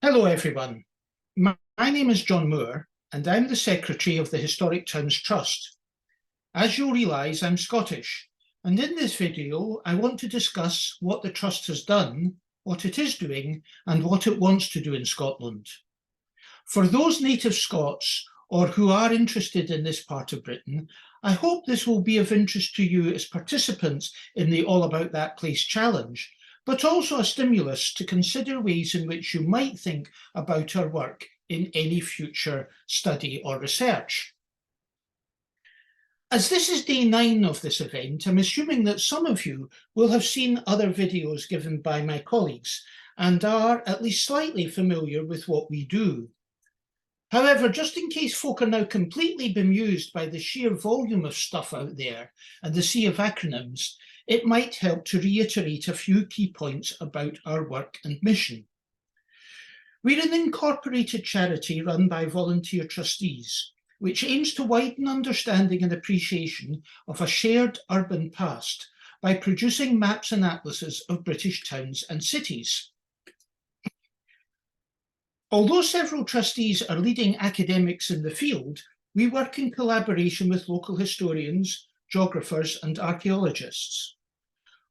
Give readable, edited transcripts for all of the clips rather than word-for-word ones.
Hello, everyone. My name is John Moore, and I'm the Secretary of the Historic Towns Trust. As you'll realise, I'm Scottish, and in this video, I want to discuss what the Trust has done, what it is doing, and what it wants to do in Scotland. For those native Scots, or who are interested in this part of Britain, I hope this will be of interest to you as participants in the All About That Place challenge, but also a stimulus to consider ways in which you might think about our work in any future study or research. As this is day 9 of this event, I'm assuming that some of you will have seen other videos given by my colleagues and are at least slightly familiar with what we do. However, just in case folk are now completely bemused by the sheer volume of stuff out there and the sea of acronyms, it might help to reiterate a few key points about our work and mission. We're an incorporated charity run by volunteer trustees, which aims to widen understanding and appreciation of a shared urban past by producing maps and atlases of British towns and cities. Although several trustees are leading academics in the field, we work in collaboration with local historians, geographers, and archaeologists.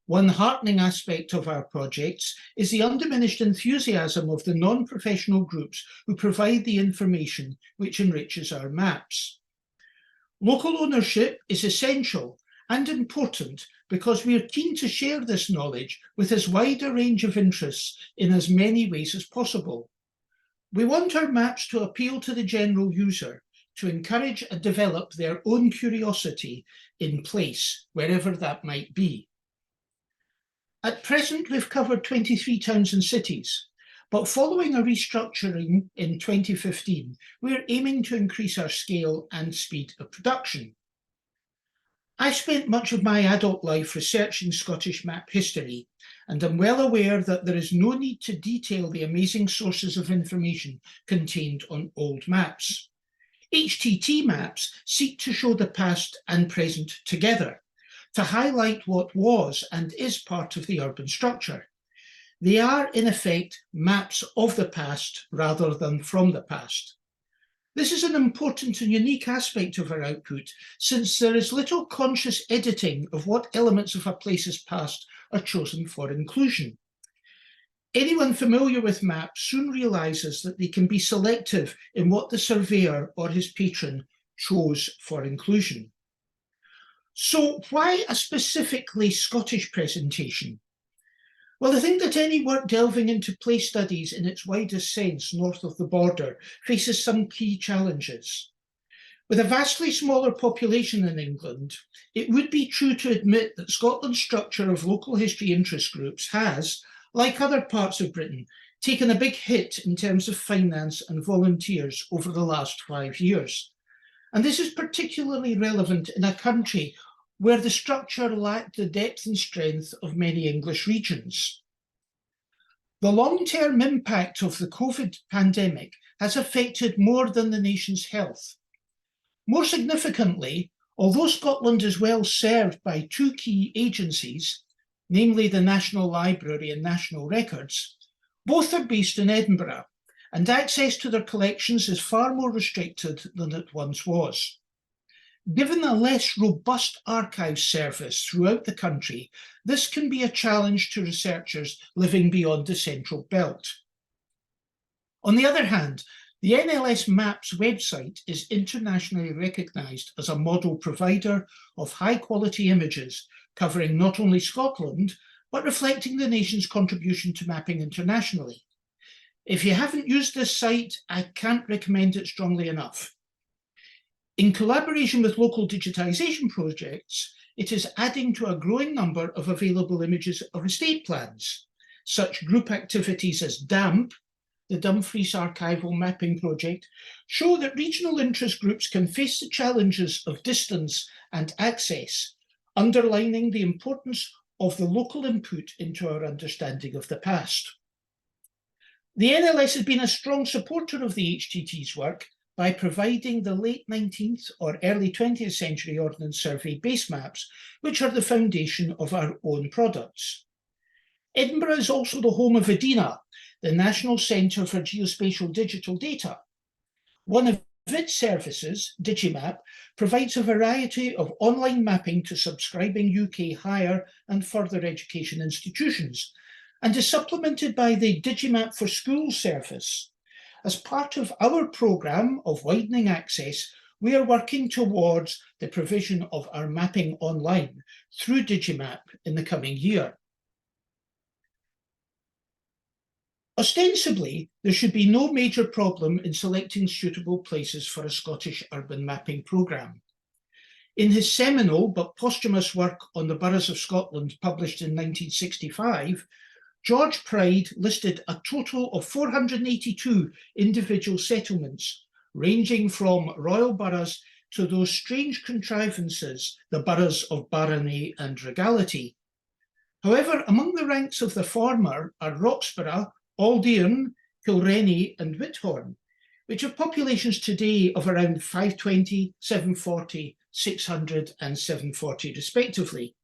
One heartening aspect of our projects is the undiminished enthusiasm of the non-professional groups who provide the information which enriches our maps. Local ownership is essential and important because we are keen to share this knowledge with as wide a range of interests in as many ways as possible. We want our maps to appeal to the general user, to encourage and develop their own curiosity in place, wherever that might be. At present, we've covered 23 towns and cities, but following a restructuring in 2015, we're aiming to increase our scale and speed of production. I spent much of my adult life researching Scottish map history, and I'm well aware that there is no need to detail the amazing sources of information contained on old maps. HTT maps seek to show the past and present together, to highlight what was and is part of the urban structure. They are, in effect, maps of the past rather than from the past. This is an important and unique aspect of our output, since there is little conscious editing of what elements of a place's past are chosen for inclusion. Anyone familiar with maps soon realises that they can be selective in what the surveyor or his patron chose for inclusion. So why a specifically Scottish presentation? Well, I think that any work delving into place studies in its widest sense north of the border faces some key challenges. With a vastly smaller population than England, it would be true to admit that Scotland's structure of local history interest groups has, like other parts of Britain, taken a big hit in terms of finance and volunteers over the last 5 years. And this is particularly relevant in a country where the structure lacked the depth and strength of many English regions. The long-term impact of the COVID pandemic has affected more than the nation's health. More significantly, although Scotland is well served by two key agencies, namely the National Library and National Records, both are based in Edinburgh, and access to their collections is far more restricted than it once was. Given a less robust archive service throughout the country, this can be a challenge to researchers living beyond the Central Belt. On the other hand, the NLS Maps website is internationally recognised as a model provider of high-quality images covering not only Scotland, but reflecting the nation's contribution to mapping internationally. If you haven't used this site, I can't recommend it strongly enough. In collaboration with local digitisation projects, it is adding to a growing number of available images of estate plans. Such group activities as DAMP, the Dumfries Archival Mapping Project, show that regional interest groups can face the challenges of distance and access, underlining the importance of the local input into our understanding of the past. The NLS has been a strong supporter of the HTT's work by providing the late 19th or early 20th century Ordnance Survey base maps, which are the foundation of our own products. Edinburgh is also the home of EDINA, the National Centre for Geospatial Digital Data. One of its services, Digimap, provides a variety of online mapping to subscribing UK higher and further education institutions, and is supplemented by the Digimap for Schools service. As part of our programme of widening access, we are working towards the provision of our mapping online through Digimap in the coming year. Ostensibly, there should be no major problem in selecting suitable places for a Scottish urban mapping programme. In his seminal but posthumous work on the boroughs of Scotland, published in 1965, George Pride listed a total of 482 individual settlements, ranging from royal boroughs to those strange contrivances, the boroughs of barony and regality. However, among the ranks of the former are Roxburgh, Aldearn, Kilrenny and Whithorn, which have populations today of around 520, 740, 600 and 740 respectively.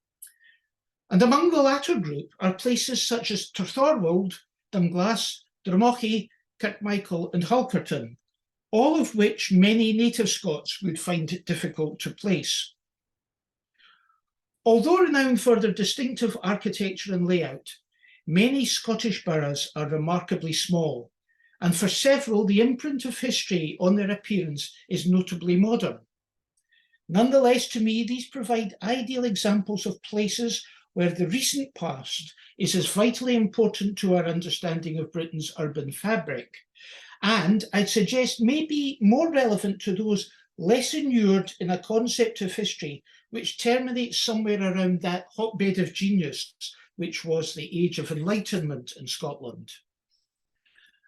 And among the latter group are places such as Torthorwald, Dumglass, Drumochi, Kirkmichael and Halkerton, all of which many native Scots would find it difficult to place. Although renowned for their distinctive architecture and layout, many Scottish boroughs are remarkably small, and for several the imprint of history on their appearance is notably modern. Nonetheless, to me, these provide ideal examples of places where the recent past is as vitally important to our understanding of Britain's urban fabric, and I'd suggest maybe more relevant to those less inured in a concept of history which terminates somewhere around that hotbed of genius which was the Age of Enlightenment in Scotland.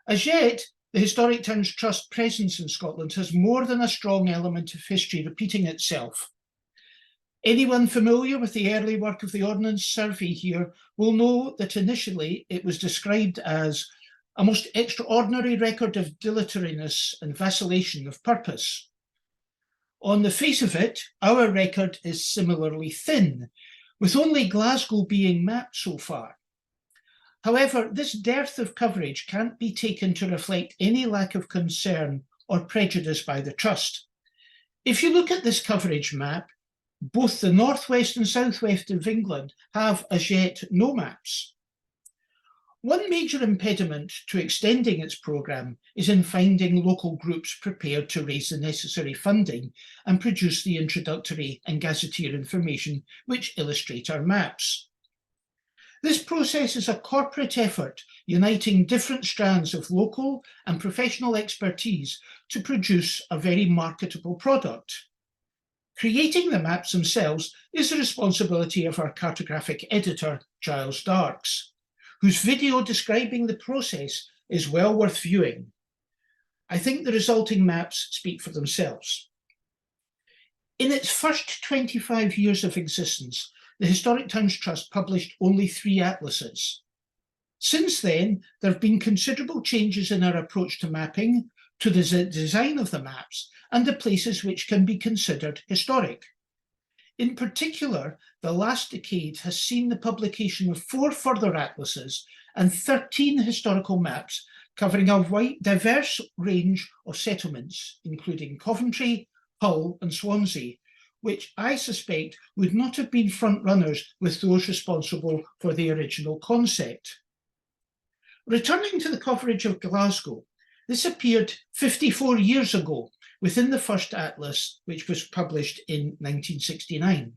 As yet, the Historic Towns Trust presence in Scotland has more than a strong element of history repeating itself. Anyone familiar with the early work of the Ordnance Survey here will know that initially it was described as a most extraordinary record of dilatoriness and vacillation of purpose. On the face of it, our record is similarly thin, with only Glasgow being mapped so far. However, this dearth of coverage can't be taken to reflect any lack of concern or prejudice by the Trust. If you look at this coverage map, both the northwest and southwest of England have as yet no maps. One major impediment to extending its programme is in finding local groups prepared to raise the necessary funding and produce the introductory and gazetteer information which illustrate our maps. This process is a corporate effort uniting different strands of local and professional expertise to produce a very marketable product. Creating the maps themselves is the responsibility of our cartographic editor, Giles Darks, whose video describing the process is well worth viewing. I think the resulting maps speak for themselves. In its first 25 years of existence, the Historic Towns Trust published only 3 atlases. Since then, there have been considerable changes in our approach to mapping, to the design of the maps, and the places which can be considered historic. In particular, the last decade has seen the publication of 4 further atlases and 13 historical maps covering a diverse range of settlements, including Coventry, Hull and Swansea, which I suspect would not have been front-runners with those responsible for the original concept. Returning to the coverage of Glasgow, this appeared 54 years ago within the first atlas, which was published in 1969.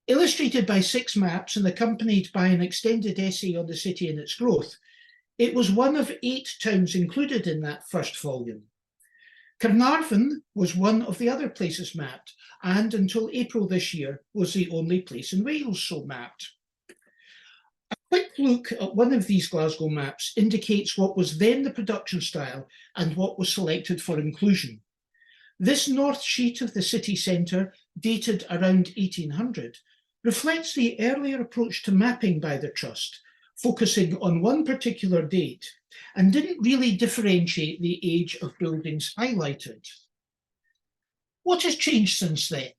Illustrated by 6 maps and accompanied by an extended essay on the city and its growth, it was one of 8 towns included in that first volume. Carnarvon was one of the other places mapped, and until April this year was the only place in Wales so mapped. A quick look at one of these Glasgow maps indicates what was then the production style and what was selected for inclusion. This north sheet of the city centre, dated around 1800, reflects the earlier approach to mapping by the Trust, focusing on one particular date, and didn't really differentiate the age of buildings highlighted. What has changed since then?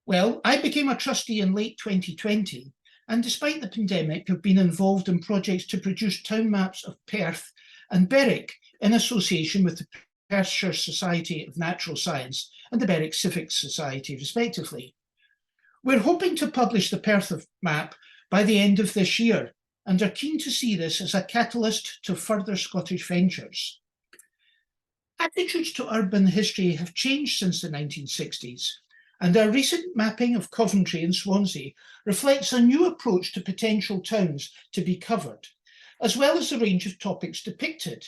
Well, I became a trustee in late 2020, and despite the pandemic have been involved in projects to produce town maps of Perth and Berwick in association with the Perthshire Society of Natural Science and the Berwick Civic Society, respectively. We're hoping to publish the Perth map by the end of this year and are keen to see this as a catalyst to further Scottish ventures. Attitudes to urban history have changed since the 1960s, and our recent mapping of Coventry and Swansea reflects a new approach to potential towns to be covered, as well as the range of topics depicted.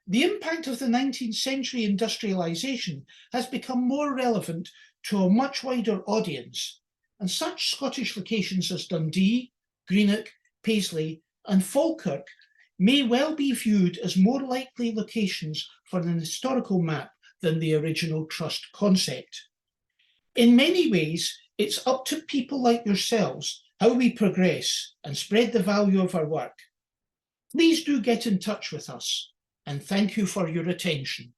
The impact of the 19th century industrialisation has become more relevant to a much wider audience, and such Scottish locations as Dundee, Greenock, Paisley and Falkirk may well be viewed as more likely locations for an historical map than the original trust concept. In many ways, it's up to people like yourselves how we progress and spread the value of our work. Please do get in touch with us, and thank you for your attention.